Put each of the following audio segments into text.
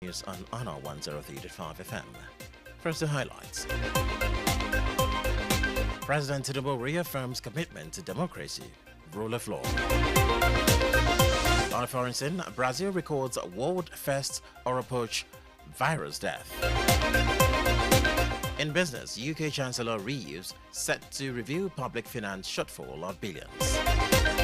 News on Honor 103.5 FM. First, the highlights. President Tinubu reaffirms commitment to democracy, rule of law. On foreign scene, Brazil records world first Oropouche virus death. In business, UK Chancellor Reeves set to review public finance shortfall of billions.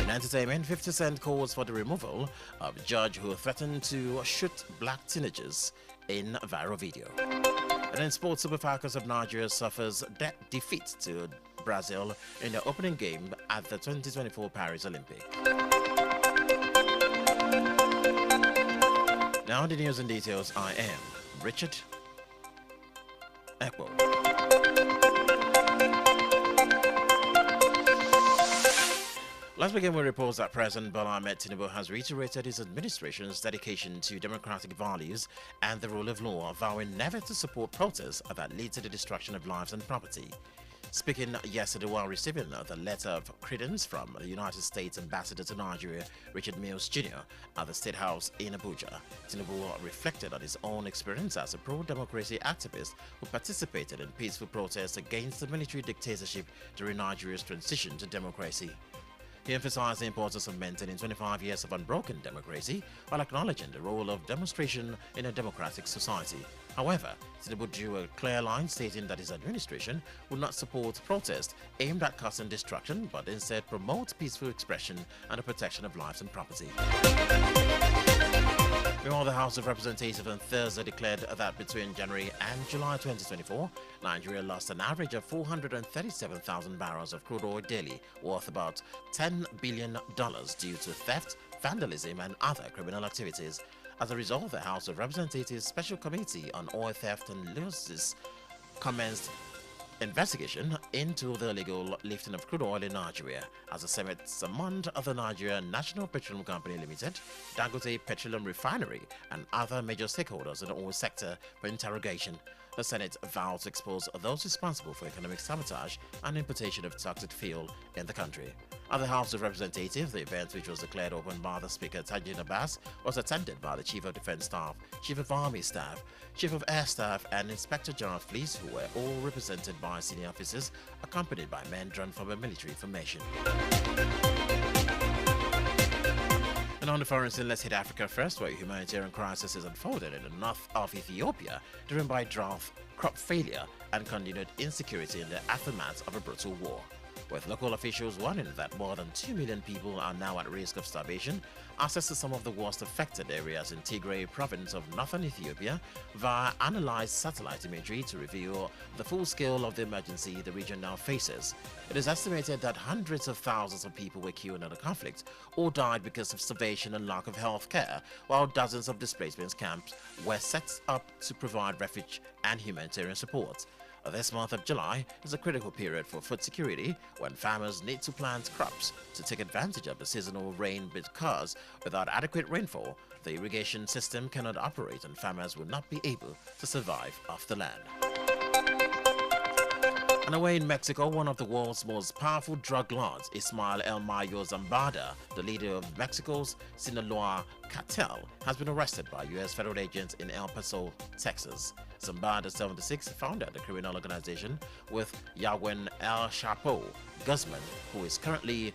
In entertainment, 50 Cent calls for the removal of judge who threatened to shoot black teenagers in viral video. And in sports, Super Falcons of Nigeria suffers defeat to Brazil in the opening game at the 2024 Paris Olympics. Now the news and details. I am Richard Ekbo. Let's begin with reports that President Bola Ahmed Tinubu has reiterated his administration's dedication to democratic values and the rule of law, vowing never to support protests that lead to the destruction of lives and property. Speaking yesterday while receiving the letter of credence from the United States Ambassador to Nigeria, Richard Mills Jr., at the State House in Abuja, Tinubu reflected on his own experience as a pro-democracy activist who participated in peaceful protests against the military dictatorship during Nigeria's transition to democracy. He emphasized the importance of maintaining 25 years of unbroken democracy while acknowledging the role of demonstration in a democratic society. However, Tinubu drew a clear line stating that his administration would not support protests aimed at causing destruction but instead promote peaceful expression and the protection of lives and property. Meanwhile, the House of Representatives on Thursday declared that between January and July 2024, Nigeria lost an average of 437,000 barrels of crude oil daily, worth about $10 billion due to theft, vandalism, and other criminal activities. As a result, the House of Representatives Special Committee on Oil Theft and Losses commenced investigation into the illegal lifting of crude oil in Nigeria as the Senate summoned the Nigeria National Petroleum Company Limited, Dangote Petroleum Refinery, and other major stakeholders in the oil sector for interrogation. The Senate vowed to expose those responsible for economic sabotage and importation of toxic fuel in the country. At the House of Representatives, the event, which was declared open by the Speaker Tajin Abbas, was attended by the Chief of Defense Staff, Chief of Army Staff, Chief of Air Staff, and Inspector General of Police, who were all represented by senior officers, accompanied by men drawn from a military formation. And on the foreign scene, let's hit Africa first, where a humanitarian crisis is unfolding in the north of Ethiopia, driven by drought, crop failure, and continued insecurity in the aftermath of a brutal war. With local officials warning that more than 2 million people are now at risk of starvation, access to some of the worst affected areas in Tigray province of northern Ethiopia via analyzed satellite imagery to reveal the full scale of the emergency the region now faces. It is estimated that hundreds of thousands of people were killed in the conflict or died because of starvation and lack of health care, while dozens of displacement camps were set up to provide refuge and humanitarian support. This month of July is a critical period for food security when farmers need to plant crops to take advantage of the seasonal rain because without adequate rainfall, the irrigation system cannot operate and farmers will not be able to survive off the land. And away in Mexico, one of the world's most powerful drug lords, Ismael El Mayo Zambada, the leader of Mexico's Sinaloa cartel, has been arrested by U.S. federal agents in El Paso, Texas. Zambada, 76, founded the criminal organization with Yahweh El Chapo Guzman, who is currently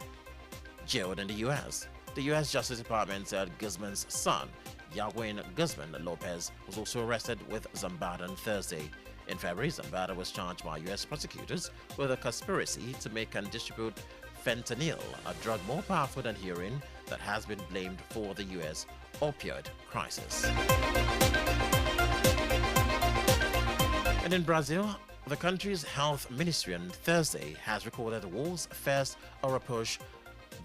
jailed in the U.S. The U.S. Justice Department said Guzman's son, Yahweh Guzman Lopez, was also arrested with Zambada on Thursday. In February, Zambada was charged by U.S. prosecutors with a conspiracy to make and distribute fentanyl, a drug more powerful than heroin that has been blamed for the U.S. opioid crisis. And in Brazil, the country's health ministry on Thursday has recorded the world's first Oropouche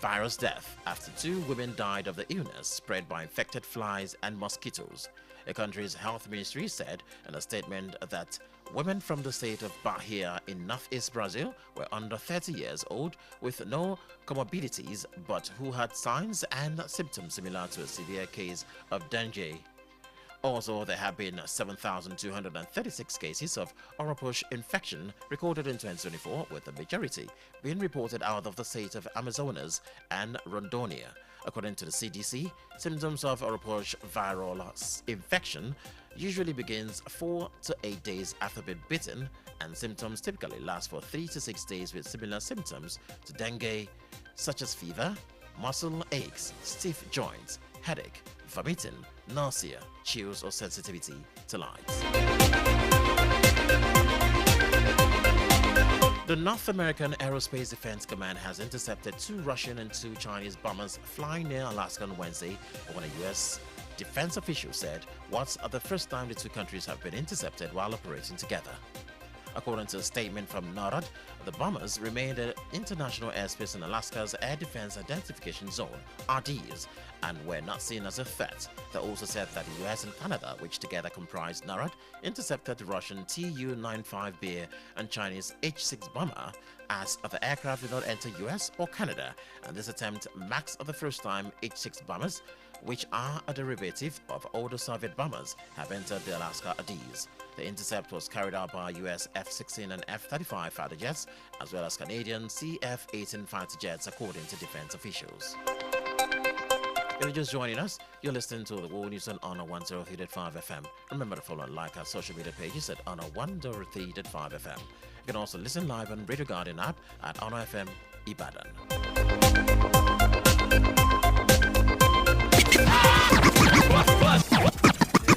virus death after 2 women died of the illness spread by infected flies and mosquitoes. The country's health ministry said in a statement that women from the state of Bahia in northeast Brazil were under 30 years old with no comorbidities but who had signs and symptoms similar to a severe case of dengue. Also, there have been 7,236 cases of Oropouche infection recorded in 2024, with the majority being reported out of the state of Amazonas and Rondônia. According to the CDC, symptoms of Oropouche viral infection usually begins 4 to 8 days after being bitten, and symptoms typically last for 3 to 6 days with similar symptoms to dengue, such as fever, muscle aches, stiff joints, headache, vomiting, nausea, chills, or sensitivity to light. The North American Aerospace Defense Command has intercepted 2 Russian and 2 Chinese bombers flying near Alaska on Wednesday, when a U.S. defense official said what's the first time the 2 countries have been intercepted while operating together. According to a statement from NORAD, the bombers remained in international airspace in Alaska's Air Defense Identification Zone, RDs, and were not seen as a threat. They also said that the US and Canada, which together comprised NORAD, intercepted the Russian Tu-95B and Chinese H-6 bomber, as the aircraft did not enter US or Canada, and this attempt marks the first time H-6 bombers, which are a derivative of older Soviet bombers, have entered the Alaska RDs. The intercept was carried out by US F-16 and F-35 fighter jets, as well as Canadian CF-18 fighter jets, according to defense officials. If you're just joining us, you're listening to the World News on Honor 103.5 FM. Remember to follow and like our social media pages at Honor 103.5 FM. You can also listen live on Radio Guardian app at Honor FM Ibadan.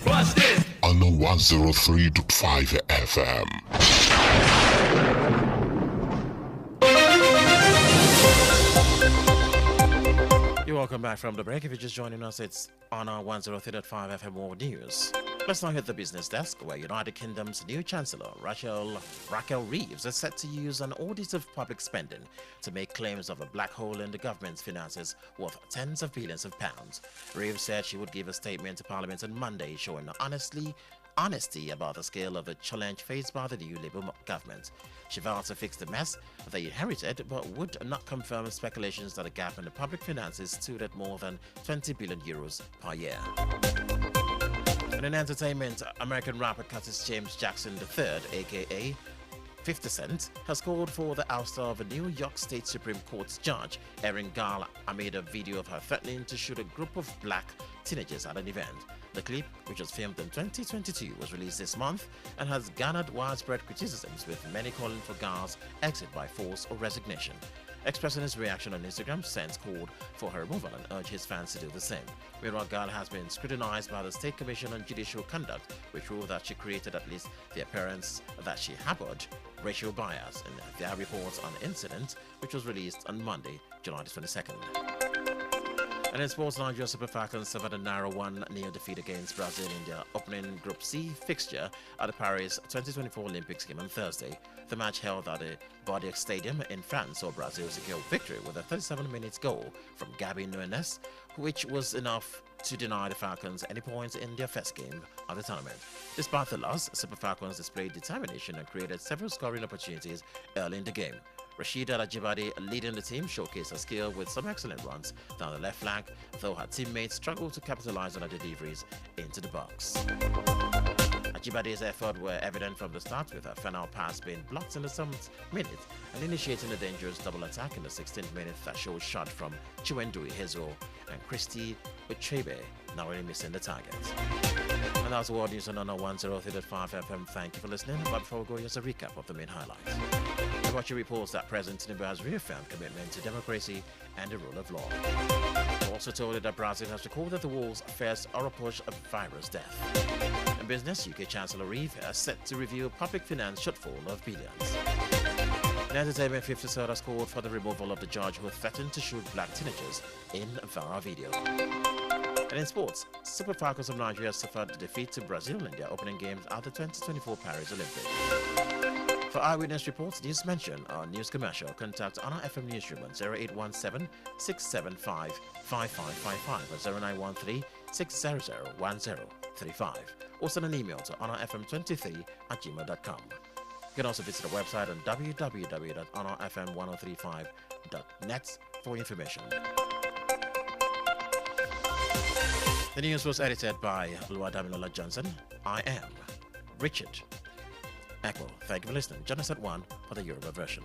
What's this? On 103.5 FM. You're welcome back from the break. If you're just joining us, it's on our 103.5 FM World News. Let's now hit the business desk, where United Kingdom's new Chancellor, Raquel Reeves, is set to use an audit of public spending to make claims of a black hole in the government's finances worth tens of billions of pounds. Reeves said she would give a statement to Parliament on Monday showing honesty about the scale of the challenge faced by the new Labour government. She vowed to fix the mess they inherited, but would not confirm speculations that a gap in the public finances stood at more than 20 billion euros per year. And in entertainment, American rapper Curtis James Jackson III, aka 50 Cent, has called for the ouster of a New York State Supreme Court judge, Erin Garl, amid a video of her threatening to shoot a group of black teenagers at an event. The clip, which was filmed in 2022, was released this month and has garnered widespread criticisms, with many calling for Garl's exit by force or resignation. Expressing his reaction on Instagram, Sense called for her removal and urged his fans to do the same. Meanwhile, Garl has been scrutinized by the State Commission on Judicial Conduct, which ruled that she created at least the appearance that she harbored racial bias in their reports on the incident, which was released on Monday, July 22nd. And in sports, Nigeria Super Falcons suffered a narrow 1-0 defeat against Brazil in their opening Group C fixture at the Paris 2024 Olympics game on Thursday. The match held at the Bordeaux Stadium in France saw Brazil secure victory with a 37-minute goal from Gabi Nunes, which was enough to deny the Falcons any points in their first game of the tournament. Despite the loss, Super Falcons displayed determination and created several scoring opportunities early in the game. Rashida Ajibade, leading the team, showcased her skill with some excellent runs down the left flank, though her teammates struggled to capitalize on her deliveries into the box. Ajibade's efforts were evident from the start, with her final pass being blocked in the 7th minute and initiating a dangerous double attack in the 16th minute that showed shot from Chiwendu Ihezuo and Christy Uchebe, narrowly missing the target. And that's World News on 103.5 FM. Thank you for listening. But before we go, here's a recap of the main highlights. The Watcher reports that President Tinubu has reaffirmed commitment to democracy and the rule of law. He also told it that Brazil has recorded the world's first Oropouche virus death. In business, UK Chancellor Reeves is set to review public finance shortfall of billions. In entertainment, 50 Cent has called for the removal of the judge who threatened to shoot black teenagers in a viral video. And in sports, Super Falcons of Nigeria suffered a defeat to Brazil in their opening games at the 2024 Paris Olympics. For eyewitness reports, news mentioned on news commercial, contact Honor FM Newsroom on 0817-675-5555 or 0913-600-1035. Or send an email to honorfm23@gmail.com. You can also visit our website on www.honorfm1035.net for information. The news was edited by Luadamilola Johnson. I am Richard Echo. Thank you for listening. Join us at 1 for the Yoruba version.